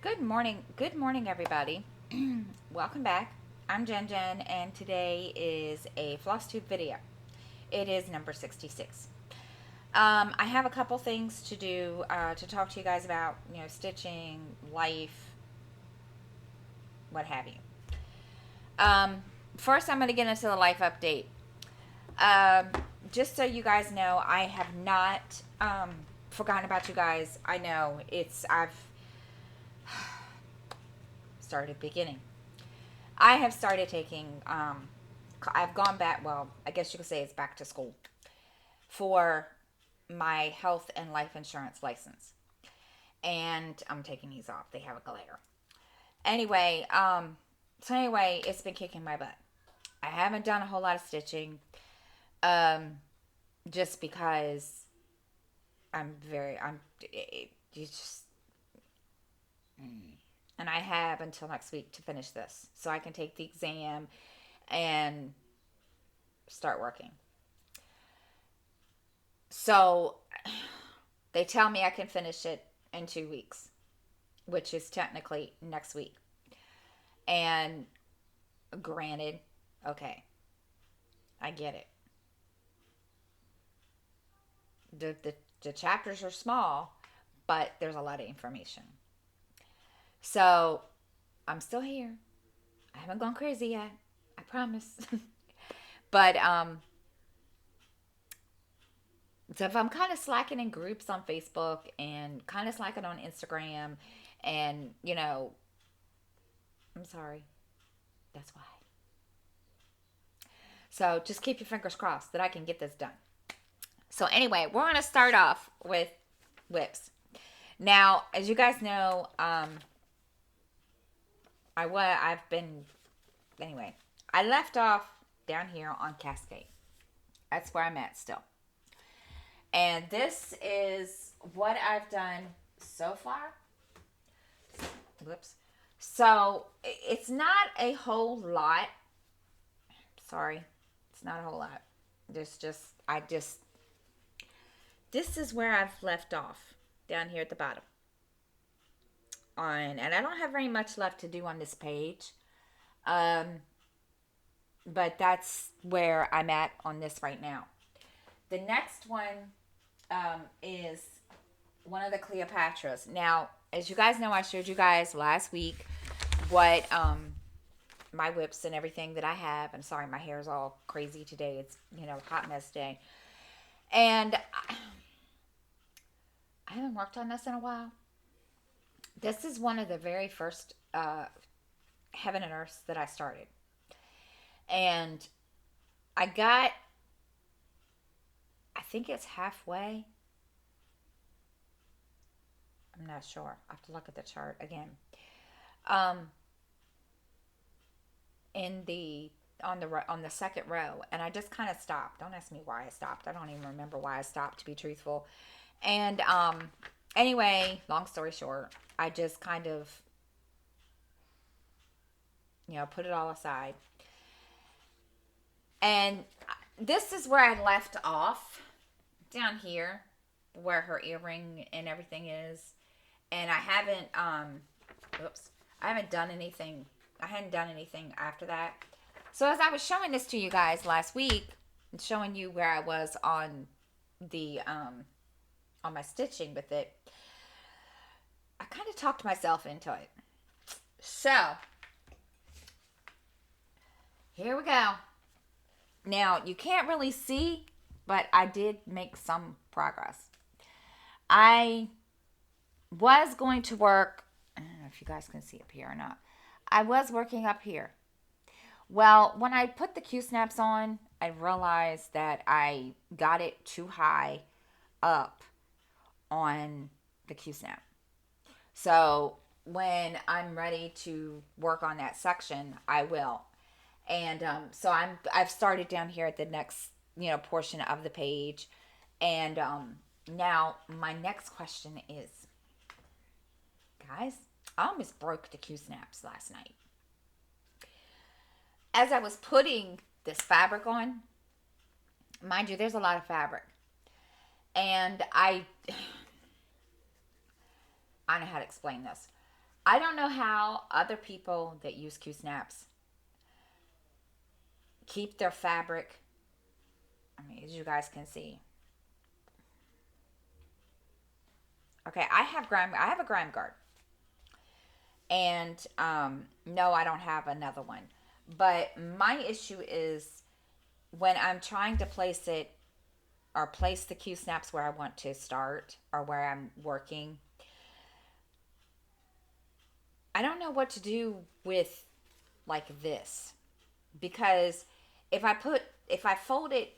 Good morning, everybody. Welcome back. I'm Jen Jen, and today is a Flosstube video. It is number 66. I have a couple things to do to talk to you guys about, stitching, life, what have you. First, I'm going to get into the life update. Um, just so you guys know, I have not forgotten about you guys. I know I've started beginning. I have started taking, I've gone back, well, I guess you could say it's back to school for my health and life insurance license. And I'm taking these off. They have a glare. Anyway, it's been kicking my butt. I haven't done a whole lot of stitching, um, just because you just, and I have until next week to finish this so I can take the exam and start working. So they tell me I can finish it in 2 weeks, which is technically next week. And granted, okay, I get it. The chapters are small, but there's a lot of information. So I'm still here. I haven't gone crazy yet. I promise. But so if I'm kind of slacking in groups on Facebook and kind of slacking on Instagram, and I'm sorry. That's why. So just keep your fingers crossed that I can get this done. So anyway, we're going to start off with whips. Now, as you guys know, I've been anyway. I left off down here on Cascade. That's where I'm at still. And this is what I've done so far. Whoops. So it's not a whole lot. Sorry, it's not a whole lot. This is where I've left off down here at the bottom. And I don't have very much left to do on this page. But that's where I'm at on this right now. The next one is one of the Cleopatras. Now, as you guys know, I showed you guys last week what my whips and everything that I have. I'm sorry, my hair is all crazy today. It's, hot mess day. And I haven't worked on this in a while. This is one of the very first Heaven and Earths that I started. And I think it's halfway. I'm not sure. I have to look at the chart again. Um, in the on the second row, and I just kind of stopped. Don't ask me why I stopped. I don't even remember why I stopped, to be truthful. And anyway, long story short, I just kind of put it all aside. And this is where I left off down here, where her earring and everything is. And I haven't I haven't done anything. I hadn't done anything after that. So as I was showing this to you guys last week, and showing you where I was on the on my stitching with it, I kind of talked myself into it. So here we go. Now you can't really see, but I did make some progress. I was going to work, I don't know if you guys can see up here or not. I was working up here. Well, when I put the Q-snaps on, I realized that I got it too high up on the Q-snap. So when I'm ready to work on that section, I will. And so I've started down here at the next portion of the page. And now my next question is, guys, I almost broke the Q-snaps last night. As I was putting this fabric on, mind you, there's a lot of fabric. And I don't know how to explain this. I don't know how other people that use Q-snaps keep their fabric. I mean, as you guys can see. Okay, I have a grime guard. And no, I don't have another one. But my issue is when I'm trying to place it or place the Q snaps where I want to start or where I'm working, I don't know what to do with like this, because if I put if I fold it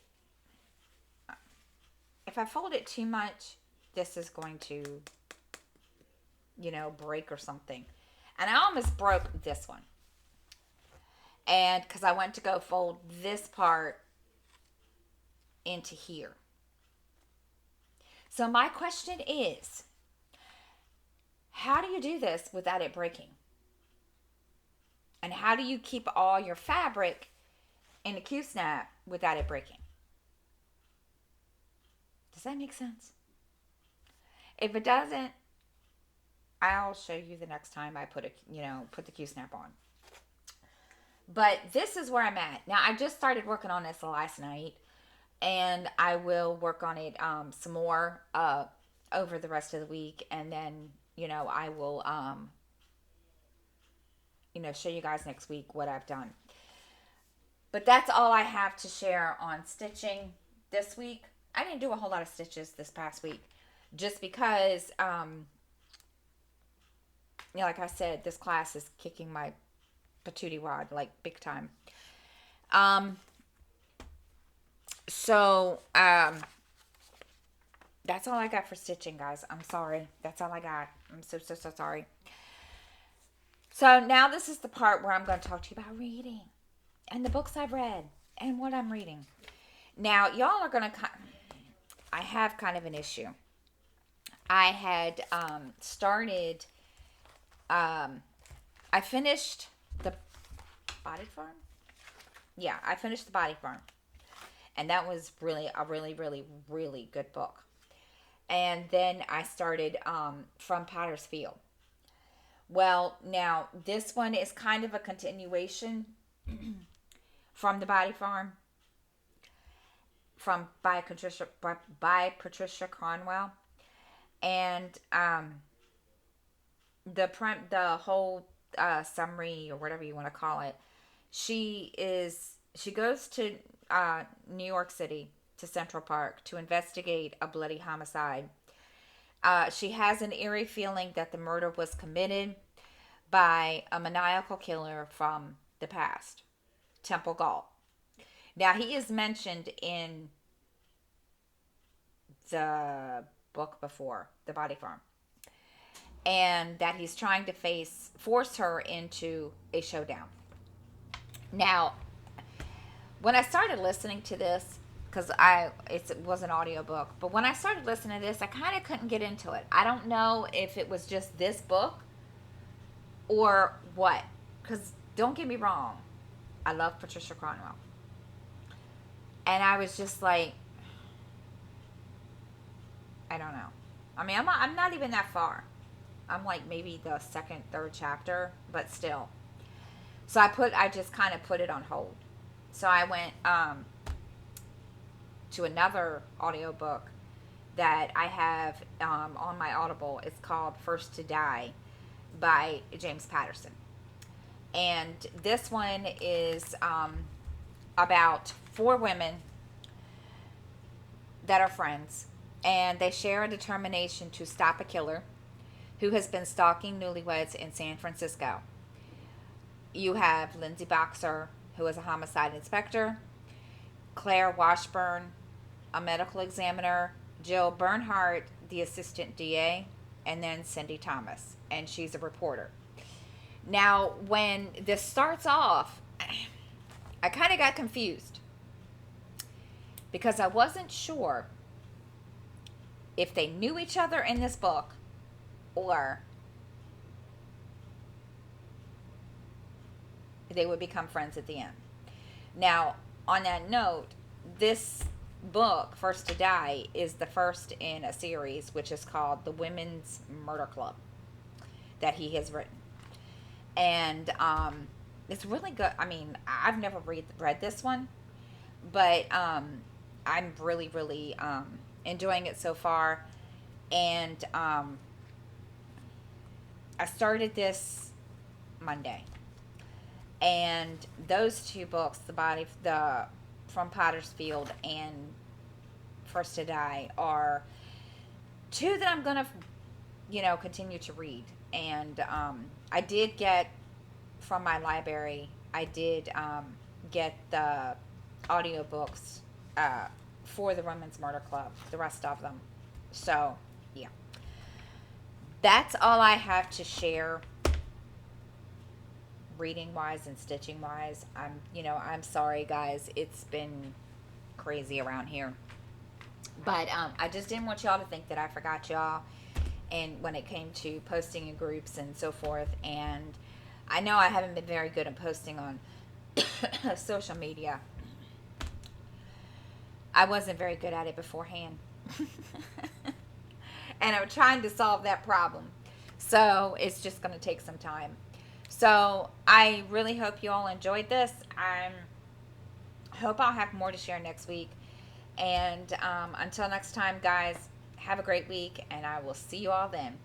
too much, this is going to, break or something. And I almost broke this one. And because I went to go fold this part into here. So my question is, how do you do this without it breaking? And how do you keep all your fabric in the Q-snap without it breaking? Does that make sense? If it doesn't, I'll show you the next time I put the Q-snap on. But this is where I'm at. Now, I just started working on this last night, and I will work on it some more over the rest of the week, and then, I will, show you guys next week what I've done. But that's all I have to share on stitching this week. I didn't do a whole lot of stitches this past week, just because, like I said, this class is kicking my patootie wad, like, big time. So, that's all I got for stitching, guys. I'm sorry. That's all I got. I'm so sorry. So, now this is the part where I'm going to talk to you about reading and the books I've read and what I'm reading. Now, y'all are going to... I have kind of an issue. I had started... I finished the Body Farm. Yeah, I finished the Body Farm. And that was really a really good book. And then I started From Potter's Field. Well, now this one is kind of a continuation from the Body Farm, by Patricia Cornwell, and the whole summary, or whatever you want to call it. She goes to New York City, to Central Park, to investigate a bloody homicide. She has an eerie feeling that the murder was committed by a maniacal killer from the past, Temple Galt. Now, he is mentioned in the book before, The Body Farm, and that he's trying to force her into a showdown. Now, when I started listening to this, because it was an audiobook, but when I started listening to this, I kind of couldn't get into it. I don't know if it was just this book or what, because don't get me wrong, I love Patricia Cornwell. And I was just like, I don't know. I mean, I'm not even that far. I'm like maybe the second, third chapter, but still. So I just kind of put it on hold. So I went to another audiobook that I have on my Audible. It's called First to Die by James Patterson. And this one is about 4 women that are friends, and they share a determination to stop a killer who has been stalking newlyweds in San Francisco. You have Lindsay Boxer, who is a homicide inspector, Claire Washburn, a medical examiner, Jill Bernhardt, the assistant DA, and then Cindy Thomas, and she's a reporter. Now, when this starts off, I kind of got confused because I wasn't sure if they knew each other in this book or they would become friends at the end. Now, on that note, this book, First to Die, is the first in a series which is called The Women's Murder Club. that he has written. And it's really good. I mean, I've never read this one, but I'm really, really enjoying it so far. And I started this Monday, and those two books, the From Potter's Field and First to Die, are two that I'm gonna, continue to read. And I did get from my library. I did get the audiobooks for the Women's Murder Club, the rest of them. So, yeah. That's all I have to share reading wise and stitching wise. I'm sorry guys. It's been crazy around here. But I just didn't want y'all to think that I forgot y'all, and when it came to posting in groups and so forth. And I know I haven't been very good at posting on social media. I wasn't very good at it beforehand. And I'm trying to solve that problem. So it's just going to take some time. So I really hope you all enjoyed this. I hope I'll have more to share next week. And until next time, guys, have a great week, and I will see you all then.